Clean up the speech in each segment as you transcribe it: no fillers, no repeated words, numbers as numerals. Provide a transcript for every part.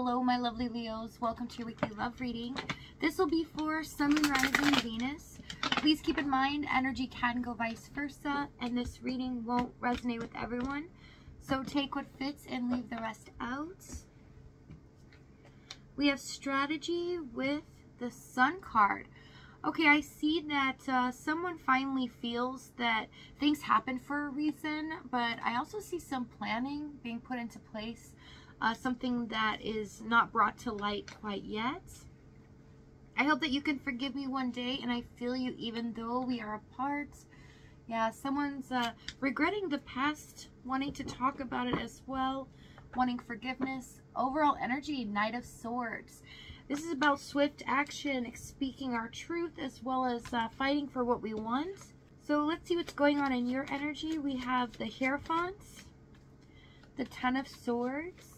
Hello, my lovely Leos. Welcome to your weekly love reading. This will be for Sun, Moon, Rising, Venus. Please keep in mind, energy can go vice versa, and this reading won't resonate with everyone. So take what fits and leave the rest out. We have strategy with the Sun card. Okay, I see that someone finally feels that things happen for a reason, but I also see some planning being put into place, something that is not brought to light quite yet. I hope that you can forgive me one day, and I feel you even though we are apart. Yeah, someone's regretting the past, wanting to talk about it as well, wanting forgiveness. Overall energy, Knight of Swords. This is about swift action, speaking our truth, as well as fighting for what we want. So let's see what's going on in your energy. We have the Hierophant, the Ten of Swords,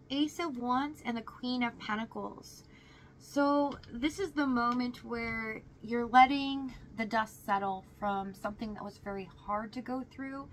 Ace of Wands, and the Queen of Pentacles. So this is the moment where you're letting the dust settle from something that was very hard to go through.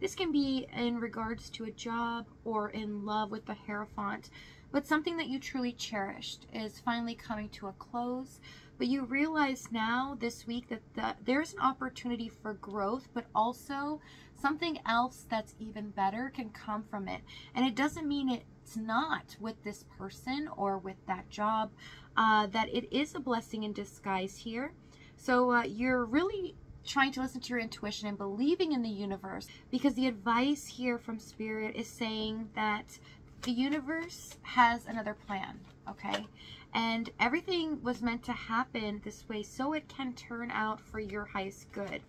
This can be in regards to a job or in love with the Hierophant, but something that you truly cherished is finally coming to a close. But you realize now this week that there's an opportunity for growth, but also something else that's even better can come from it. And it doesn't mean it's not with this person or with that job, that it is a blessing in disguise here. So you're really trying to listen to your intuition and believing in the universe, because the advice here from Spirit is saying that the universe has another plan, okay? And everything was meant to happen this way so it can turn out for your highest good.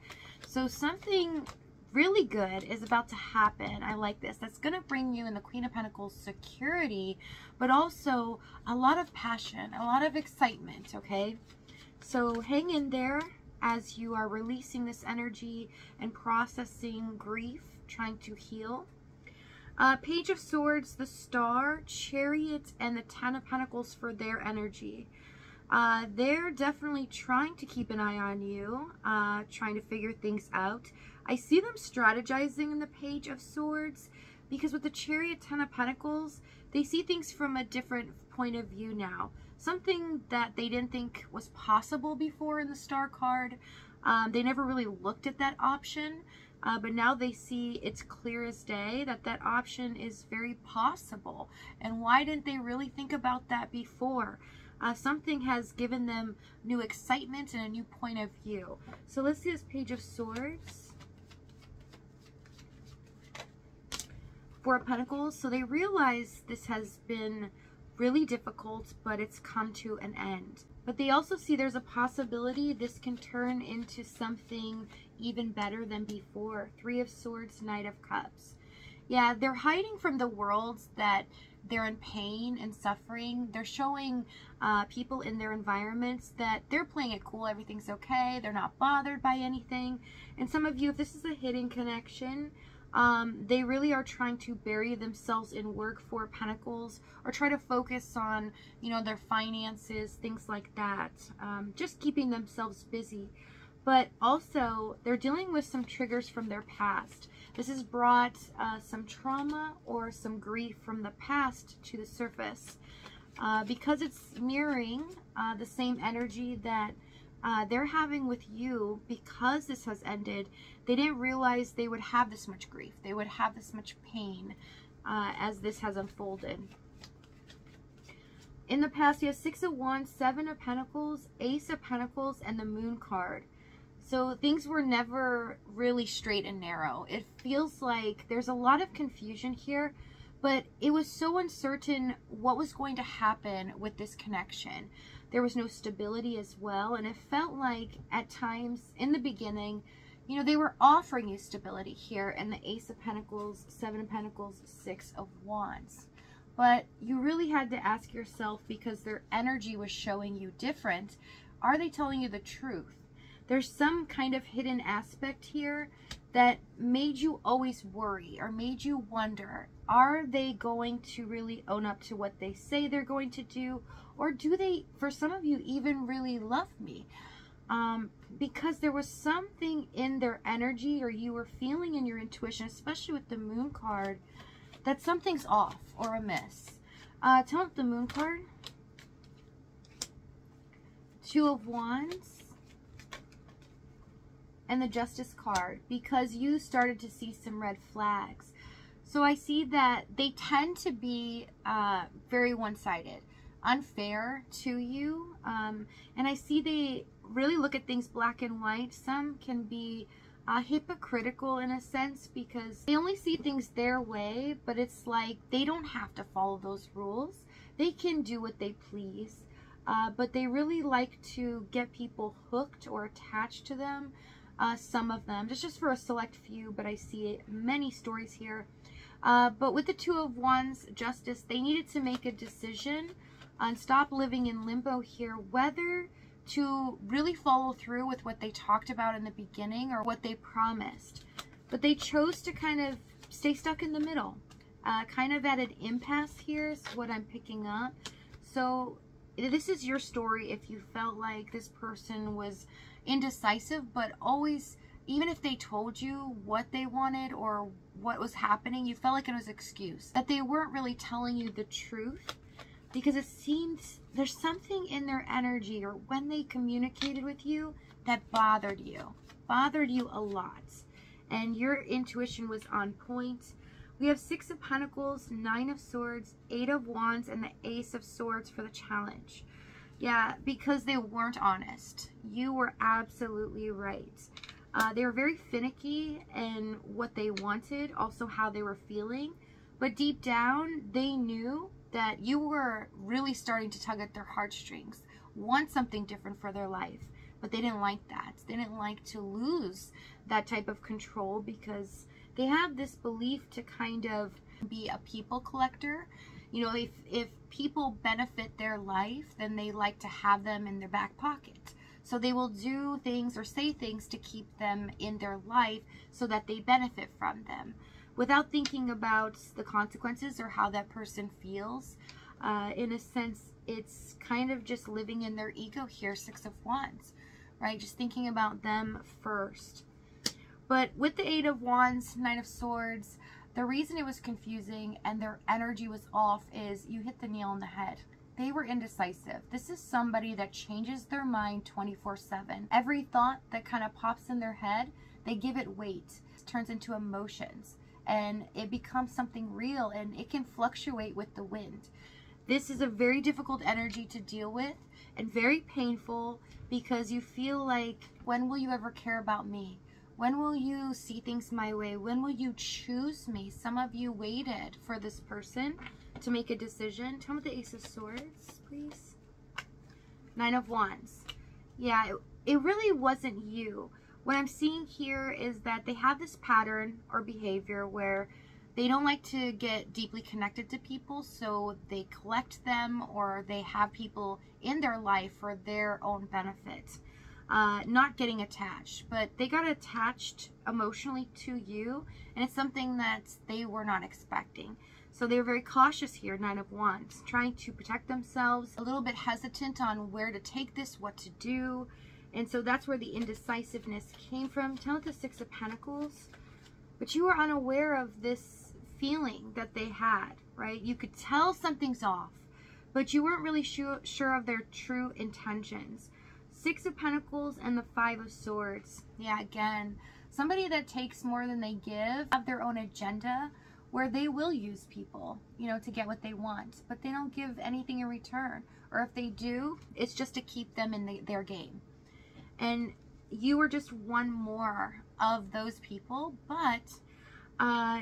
So something really good is about to happen. I like this. That's going to bring you in the Queen of Pentacles security, but also a lot of passion, a lot of excitement, okay? So hang in there as you are releasing this energy and processing grief, trying to heal. Page of Swords, the Star, Chariot, and the Ten of Pentacles for their energy. They're definitely trying to keep an eye on you, trying to figure things out. I see them strategizing in the Page of Swords, because with the Chariot, Ten of Pentacles, they see things from a different point of view now. Something that they didn't think was possible before in the Star card. They never really looked at that option, but now they see it's clear as day that that option is very possible. And why didn't they really think about that before? Something has given them new excitement and a new point of view. So let's see this Page of Swords. Four of Pentacles. So they realize this has been really difficult, but it's come to an end. But they also see there's a possibility this can turn into something even better than before. Three of Swords, Knight of Cups. Yeah, they're hiding from the world that they're in pain and suffering. They're showing people in their environments that they're playing it cool, everything's okay, they're not bothered by anything. And some of you, if this is a hidden connection, they really are trying to bury themselves in work, for Pentacles, or try to focus on, you know, their finances, things like that, just keeping themselves busy. But also they're dealing with some triggers from their past. This has brought some trauma or some grief from the past to the surface, because it's mirroring the same energy that they're having with you. Because this has ended, they didn't realize they would have this much grief, they would have this much pain as this has unfolded. In the past, you have Six of Wands, Seven of Pentacles, Ace of Pentacles, and the Moon card. So things were never really straight and narrow. It feels like there's a lot of confusion here, but it was so uncertain what was going to happen with this connection. There was no stability as well, and it felt like at times in the beginning, you know, they were offering you stability here in the Ace of Pentacles, Seven of Pentacles, Six of Wands. But you really had to ask yourself, because their energy was showing you different, are they telling you the truth? There's some kind of hidden aspect here that made you always worry or made you wonder, are they going to really own up to what they say they're going to do? Or do they, for some of you, even really love me? Because there was something in their energy, or you were feeling in your intuition, especially with the Moon card, that something's off or amiss. Tell me the Moon card. Two of Wands. And the Justice card, because you started to see some red flags. So I see that they tend to be very one-sided, unfair to you. And I see they really look at things black and white. Some can be hypocritical in a sense, because they only see things their way, but it's like they don't have to follow those rules. They can do what they please, but they really like to get people hooked or attached to them. Some of them, just for a select few, but I see many stories here. But with the Two of Wands, Justice, they needed to make a decision and stop living in limbo here, whether to really follow through with what they talked about in the beginning or what they promised. But they chose to kind of stay stuck in the middle, kind of at an impasse here is what I'm picking up. So this is your story if you felt like this person was indecisive, but always, even if they told you what they wanted or what was happening, you felt like it was an excuse, that they weren't really telling you the truth, because it seems there's something in their energy or when they communicated with you that bothered you a lot, and your intuition was on point. We have Six of Pentacles, Nine of Swords, Eight of Wands, and the Ace of Swords for the challenge. Yeah, because they weren't honest. You were absolutely right. They were very finicky in what they wanted, also how they were feeling. But deep down, they knew that you were really starting to tug at their heartstrings, want something different for their life. But they didn't like that. They didn't like to lose that type of control, because they have this belief to kind of be a people collector. You know, if people benefit their life, then they like to have them in their back pocket. So they will do things or say things to keep them in their life so that they benefit from them, without thinking about the consequences or how that person feels. In a sense, it's kind of just living in their ego here, Six of Wands, right? Just thinking about them first. But with the Eight of Wands, Nine of Swords, the reason it was confusing and their energy was off is you hit the nail on the head. They were indecisive. This is somebody that changes their mind 24/7. Every thought that kind of pops in their head, they give it weight. It turns into emotions, and it becomes something real, and it can fluctuate with the wind. This is a very difficult energy to deal with and very painful, because you feel like, when will you ever care about me? When will you see things my way? When will you choose me? Some of you waited for this person to make a decision. Tell me the Ace of Swords, please. Nine of Wands. Yeah, it really wasn't you. What I'm seeing here is that they have this pattern or behavior where they don't like to get deeply connected to people, so they collect them, or they have people in their life for their own benefit. Not getting attached, but they got attached emotionally to you, and it's something that they were not expecting. So they were very cautious here, Nine of Wands, trying to protect themselves, a little bit hesitant on where to take this, what to do, and so that's where the indecisiveness came from. Tell it the Six of Pentacles, but you were unaware of this feeling that they had, right? You could tell something's off, but you weren't really sure of their true intentions. Six of Pentacles and the Five of Swords. Yeah, again, somebody that takes more than they give, have their own agenda, where they will use people, you know, to get what they want, but they don't give anything in return. Or if they do, it's just to keep them in their game. And you were just one more of those people, but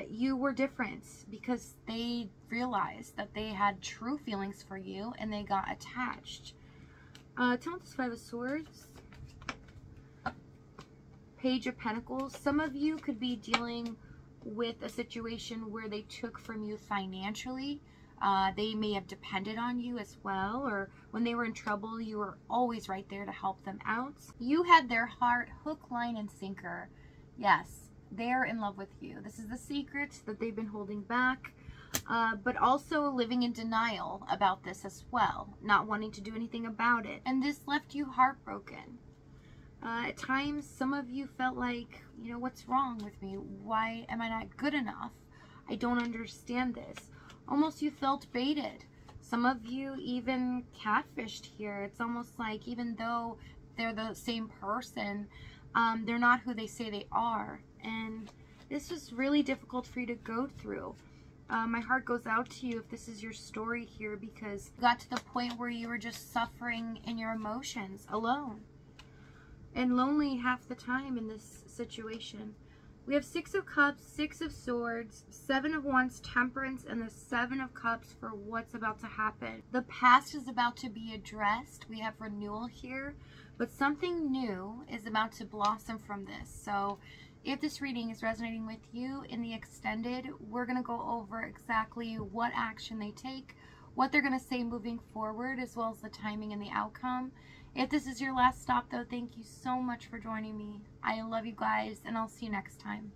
you were different, because they realized that they had true feelings for you and they got attached. Tell me this Five of Swords. Page of Pentacles. Some of you could be dealing with a situation where they took from you financially. They may have depended on you as well, or when they were in trouble, you were always right there to help them out. You had their heart hook, line, and sinker. Yes, they're in love with you. This is the secret that they've been holding back. But also living in denial about this as well, not wanting to do anything about it. And this left you heartbroken. At times, some of you felt like, you know, what's wrong with me? Why am I not good enough? I don't understand this. Almost you felt baited. Some of you even catfished here. It's almost like even though they're the same person, they're not who they say they are. And this is really difficult for you to go through. My heart goes out to you if this is your story here, because you got to the point where you were just suffering in your emotions alone and lonely half the time in this situation. We have 6 of Cups, 6 of Swords, 7 of Wands, Temperance, and the 7 of Cups for what's about to happen. The past is about to be addressed. We have renewal here, but something new is about to blossom from this. So if this reading is resonating with you in the extended, we're going to go over exactly what action they take, what they're going to say moving forward, as well as the timing and the outcome. If this is your last stop, though, thank you so much for joining me. I love you guys, and I'll see you next time.